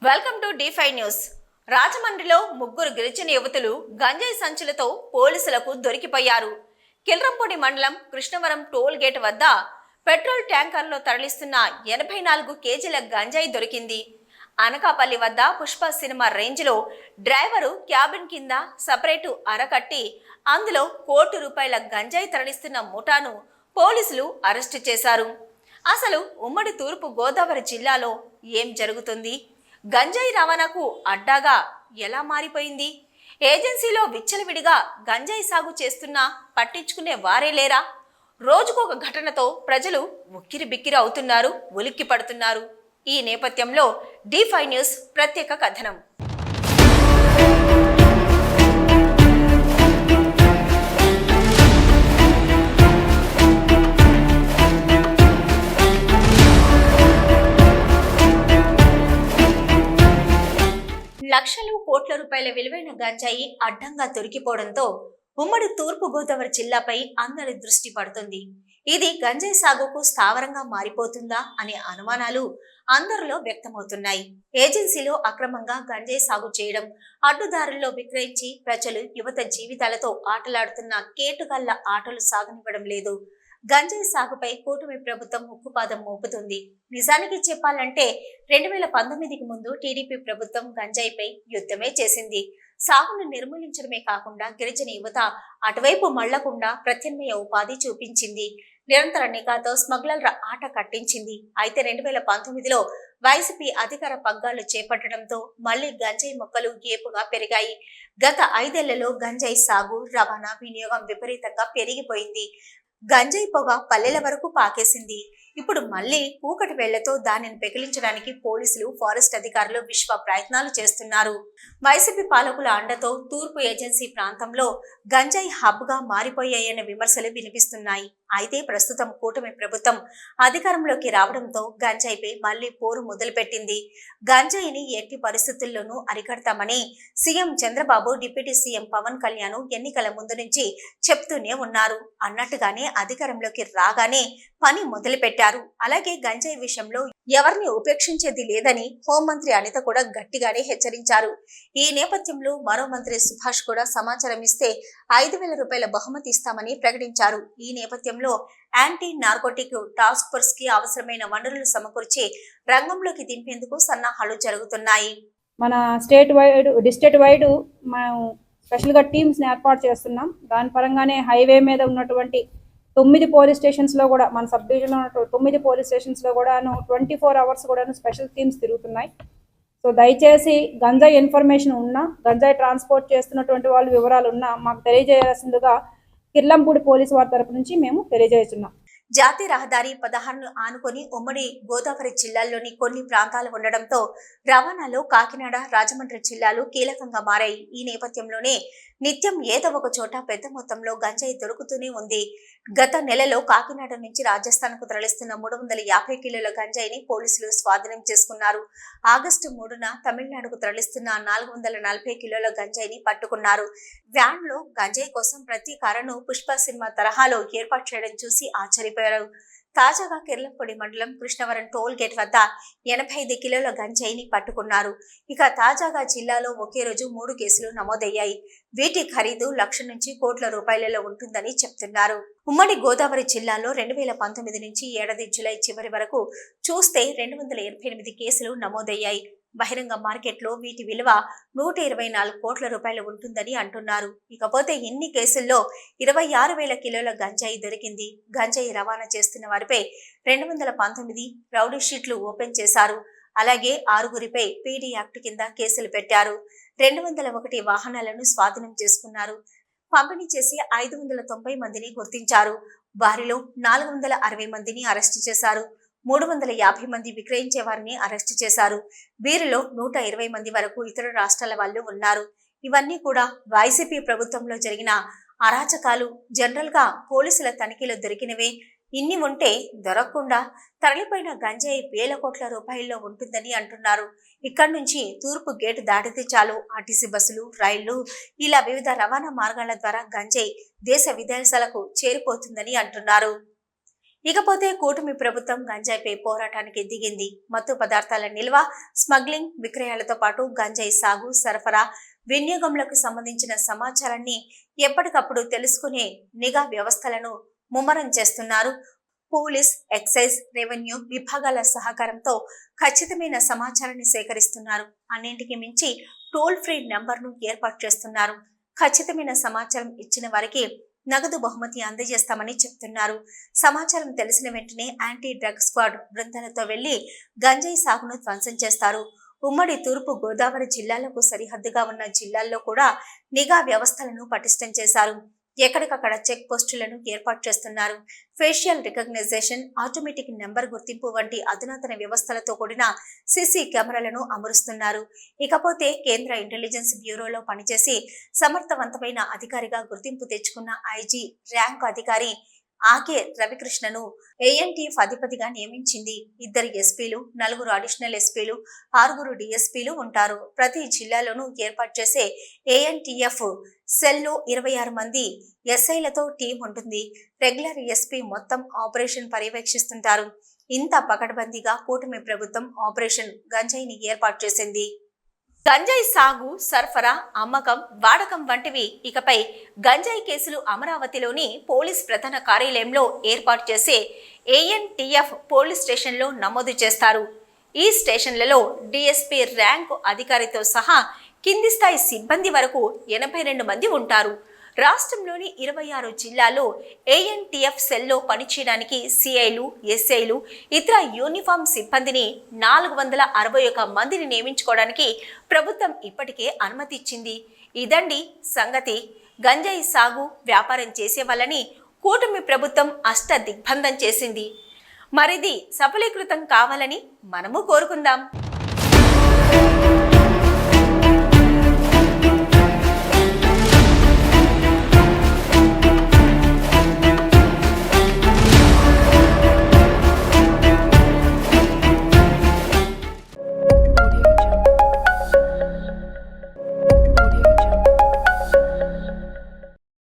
Welcome to D5 news. రాజమండ్రిలో ముగ్గురు గిరిజన యువతులు గంజాయి సంచులతో పోలీసులకు దొరికిపోయారు. కిల్రంపూడి మండలం కృష్ణవరం టోల్ గేట్ వద్ద పెట్రోల్ ట్యాంకర్లో తరలిస్తున్న 84 కేజీల గంజాయి దొరికింది. అనకాపల్లి వద్ద పుష్ప సినిమా రేంజ్లో డ్రైవరు క్యాబిన్ కింద సపరేటు అరకట్టి అందులో ₹1 గంజాయి తరలిస్తున్న ముఠాను పోలీసులు అరెస్టు చేశారు. అసలు ఉమ్మడి తూర్పు గోదావరి జిల్లాలో ఏం జరుగుతుంది? గంజాయి రవాణాకు అడ్డాగా ఎలా మారిపోయింది? ఏజెన్సీలో విచ్చలవిడిగా గంజాయి సాగు చేస్తున్నా పట్టించుకునే వారే లేరా? రోజుకొక ఘటనతో ప్రజలు ఉక్కిరి బిక్కిరి అవుతున్నారు, ఉలిక్కి పడుతున్నారు. ఈ నేపథ్యంలో D5 న్యూస్ ప్రత్యేక కథనం. లక్షలు కోట్ల రూపాయల విలువైన గంజాయి అడ్డంగా దొరికిపోవడంతో ఉమ్మడి తూర్పు గోదావరి జిల్లాపై అందరి దృష్టి పడుతుంది. ఇది గంజాయి సాగుకు స్థావరంగా మారిపోతుందా అనే అనుమానాలు అందరిలో వ్యక్తమవుతున్నాయి. ఏజెన్సీలో అక్రమంగా గంజాయి సాగు చేయడం, అడ్డుదారుల్లో విక్రయించి ప్రజలు యువత జీవితాలతో ఆటలాడుతున్న కేటుగల్ల ఆటలు సాగనివ్వడం లేదు. గంజాయి సాగుపై కూటమి ప్రభుత్వం ఉక్కుపాదం మోపుతుంది. నిజానికి చెప్పాలంటే 2019కి ముందు టీడీపీ ప్రభుత్వం గంజాయిపై యుద్ధమే చేసింది. సాగును నిర్మూలించడమే కాకుండా గిరిజన యువత అటువైపు మళ్లకుండా ప్రత్యామ్నాయ ఉపాధి చూపించింది. నిరంతర నిఘాతో స్మగ్లర్ల ఆట కట్టించింది. అయితే 2019లో వైసీపీ అధికార పగ్గాలు చేపట్టడంతో మళ్లీ గంజాయి మొక్కలు ఏపుగా పెరిగాయి. గత 5 ఏళ్లలో గంజాయి సాగు, రవాణా, వినియోగం విపరీతంగా పెరిగిపోయింది. గంజాయి పొగ పల్లెల వరకు పాకేసింది. ఇప్పుడు మళ్లీ కూకటి వేళ్లతో దానిని పెకిలించడానికి పోలీసులు, ఫారెస్ట్ అధికారులు విశ్వ ప్రయత్నాలు చేస్తున్నారు. వైసీపీ పాలకుల అండతో తూర్పు ఏజెన్సీ ప్రాంతంలో గంజాయి హబ్ గా మారిపోయాయన్న విమర్శలు వినిపిస్తున్నాయి. అయితే ప్రస్తుతం కూటమి ప్రభుత్వం అధికారంలోకి రావడంతో గంజాయిపై మళ్లీ పోరు మొదలుపెట్టింది. గంజాయిని ఎట్టి పరిస్థితుల్లోనూ అరికడతామని CM Chandrababu, deputy CM Pawan Kalyan ఎన్నికల ముందు నుంచి చెప్తూనే ఉన్నారు. అన్నట్టుగానే అధికారంలోకి రాగానే పని మొదలుపెట్టారు. అలాగే గంజాయి విషయంలో ఎవరిని ఉపేక్షించేది లేదని హోంమంత్రి అనిత కూడా గట్టిగానే హెచ్చరించారు. ఈ నేపథ్యంలో మరో మంత్రి సుభాష్ కూడా సమాచారం ఇస్తే ₹5,000 బహుమతి ఇస్తామని ప్రకటించారు. ఈ నేపథ్యంలో యాంటీ నార్కోటిక్ టాస్క్ ఫోర్స్ కి అవసరమైన వనరులు సమకూర్చి రంగంలోకి దింపేందుకు సన్నాహాలు జరుగుతున్నాయి. మన డిస్ట్రిక్ట్ వైడ్ మనం స్పెషల్గా టీమ్స్ ని ఏర్పాటు చేస్తున్నాం. దాని పరంగానే హైవే మీద ఉన్నటువంటి 9 పోలీస్ స్టేషన్స్లో కూడా, మన సబ్ డివిజన్లో ఉన్న 9 పోలీస్ స్టేషన్స్లో కూడాను 24 అవర్స్ కూడాను స్పెషల్ టీమ్స్ తిరుగుతున్నాయి. సో దయచేసి గంజాయి ఇన్ఫర్మేషన్ ఉన్నా, గంజాయి ట్రాన్స్పోర్ట్ చేస్తున్నటువంటి వాళ్ళు వివరాలు ఉన్నా మాకు తెలియజేయాల్సిందిగా కిర్లంపూడి పోలీసు వారి తరపు నుంచి మేము తెలియజేస్తున్నాం. జాతీయ రహదారి 16ను ఆనుకొని ఉమ్మడి గోదావరి జిల్లాల్లోని కొన్ని ప్రాంతాలు ఉండడంతో రవాణాలో కాకినాడ, రాజమండ్రి జిల్లాలు కీలకంగా మారాయి. ఈ నేపథ్యంలోనే నిత్యం ఏదో ఒక చోట పెద్ద మొత్తంలో గంజాయి దొరుకుతూనే ఉంది. గత నెలలో కాకినాడ నుంచి రాజస్థాన్ కు తరలిస్తున్న 350 కిలోల గంజాయిని పోలీసులు స్వాధీనం చేసుకున్నారు. ఆగస్టు 3న తమిళనాడుకు తరలిస్తున్న 440 కిలోల గంజాయిని పట్టుకున్నారు. వ్యాన్ లో గంజాయి కోసం ప్రతి కారును పుష్ప సినిమా తరహాలో ఏర్పాటు చేయడం చూసి ఆశ్చర్యపోయారు. తాజాగా కిర్లంపూడి మండలం కృష్ణవరం టోల్ గేట్ వద్ద 85 కిలోల గంజాయిని పట్టుకున్నారు. ఇక తాజాగా జిల్లాలో ఒకే రోజు 3 కేసులు నమోదయ్యాయి. వీటి ఖరీదు లక్ష నుంచి కోట్ల రూపాయలలో ఉంటుందని చెప్తున్నారు. ఉమ్మడి గోదావరి జిల్లాలో 2019 నుంచి ఏడాది జూలై చివరి వరకు చూస్తే 288 కేసులు నమోదయ్యాయి. బహిరంగ మార్కెట్లో వీటి విలువ 124 కోట్ల రూపాయలు ఉంటుందని అంటున్నారు. ఇకపోతే ఇన్ని కేసుల్లో 26,000 కిలోల గంజాయి దొరికింది. గంజాయి రవాణా చేస్తున్న వారిపై 219 రౌడీ షీట్లు ఓపెన్ చేశారు. అలాగే 6గురిపై పీడీ యాక్ట్ కింద కేసులు పెట్టారు. 201 వాహనాలను స్వాధీనం చేసుకున్నారు. పంపిణీ చేసి 590 మందిని గుర్తించారు. వారిలో 460 మందిని అరెస్టు చేశారు. 350 మంది విక్రయించే వారిని అరెస్టు చేశారు. వీరిలో 120 మంది వరకు ఇతర రాష్ట్రాల వాళ్ళు ఉన్నారు. ఇవన్నీ కూడా వైసీపీ ప్రభుత్వంలో జరిగిన అరాచకాలు. జనరల్ గా పోలీసుల తనిఖీలో దొరికినవే. ఇన్ని ఉంటే దొరకకుండా తరలిపోయిన గంజాయి వేల కోట్ల రూపాయల్లో ఉంటుందని అంటున్నారు. ఇక్కడి నుంచి తూర్పు గేటు దాటితే చాలు ఆర్టీసీ బస్సులు, రైళ్లు ఇలా వివిధ రవాణా మార్గాల ద్వారా గంజాయి దేశ విదేశాలకు చేరిపోతుందని అంటున్నారు. ఇకపోతే కూటమి ప్రభుత్వం గంజాయిపై పోరాటానికి దిగింది. మత్తు పదార్థాల నిల్వ, స్మగ్లింగ్, విక్రయాలతో పాటు గంజాయి సాగు, సరఫరా, వినియోగంలకు సంబంధించిన సమాచారాన్ని ఎప్పటికప్పుడు తెలుసుకునే నిఘా వ్యవస్థలను ముమ్మరం చేస్తున్నారు. పోలీస్, ఎక్సైజ్, రెవెన్యూ విభాగాల సహకారంతో ఖచ్చితమైన సమాచారాన్ని సేకరిస్తున్నారు. అన్నింటికి మించి టోల్ ఫ్రీ నంబర్ను ఏర్పాటు చేస్తున్నారు. ఖచ్చితమైన సమాచారం ఇచ్చిన వారికి నగదు బహుమతి అందజేస్తామని చెప్తున్నారు. సమాచారం తెలిసిన వెంటనే యాంటీ డ్రగ్ స్క్వాడ్ బృందాలతో వెళ్లి గంజాయి సాగును ధ్వంసం చేస్తారు. ఉమ్మడి తూర్పు గోదావరి జిల్లాలకు సరిహద్దుగా ఉన్న జిల్లాల్లో కూడా నిఘా వ్యవస్థలను పటిష్టం చేశారు. ఎక్కడికక్కడ చెక్ పోస్టులను ఏర్పాటు చేస్తున్నారు. ఫేషియల్ రికగ్నైజేషన్, ఆటోమేటిక్ నెంబర్ గుర్తింపు వంటి అధునాతన వ్యవస్థలతో కూడిన సీసీ కెమెరాలను అమరుస్తున్నారు. ఇకపోతే కేంద్ర ఇంటెలిజెన్స్ బ్యూరోలో పనిచేసి సమర్థవంతమైన అధికారిగా గుర్తింపు తెచ్చుకున్న ఐజీ ర్యాంక్ అధికారి ఆకే రవికృష్ణను ఏఎన్టీఎఫ్ అధిపతిగా నియమించింది. 2 ఎస్పీలు, 4 అడిషనల్ ఎస్పీలు, 6 డిఎస్పీలు ఉంటారు. ప్రతి జిల్లాలోనూ ఏర్పాటు చేసే ఏఎన్టీఎఫ్ సెల్లో 26 మంది ఎస్ఐలతో టీం ఉంటుంది. రెగ్యులర్ ఎస్పీ మొత్తం ఆపరేషన్ పర్యవేక్షిస్తుంటారు. ఇంత పకడ్బందీగా కూటమి ప్రభుత్వం ఆపరేషన్ గంజాయిని ఏర్పాటు చేసింది. గంజాయి సాగు, సరఫరా, అమ్మకం, వాడకం వంటివి ఇకపై గంజాయి కేసులు అమరావతిలోని పోలీస్ ప్రధాన కార్యాలయంలో ఏర్పాటు చేసే ఏఎన్టీఎఫ్ పోలీస్ స్టేషన్లో నమోదు చేస్తారు. ఈ స్టేషన్లలో డిఎస్పీ ర్యాంకు అధికారితో సహా కింది స్థాయి సిబ్బంది వరకు 82 మంది ఉంటారు. రాష్ట్రంలోని 26 జిల్లాల్లో ఏఎన్టీఎఫ్ సెల్లో పనిచేయడానికి సిఐలు, ఎస్ఐలు, ఇతర యూనిఫామ్ సిబ్బందిని 461 మందిని నియమించుకోవడానికి ప్రభుత్వం ఇప్పటికే అనుమతి ఇచ్చింది. ఇదండి సంగతి. గంజాయి సాగు, వ్యాపారం చేసే వాళ్ళని కూటమి ప్రభుత్వం దిగ్బంధం చేసింది. మరిది సఫలీకృతం కావాలని మనము కోరుకుందాం.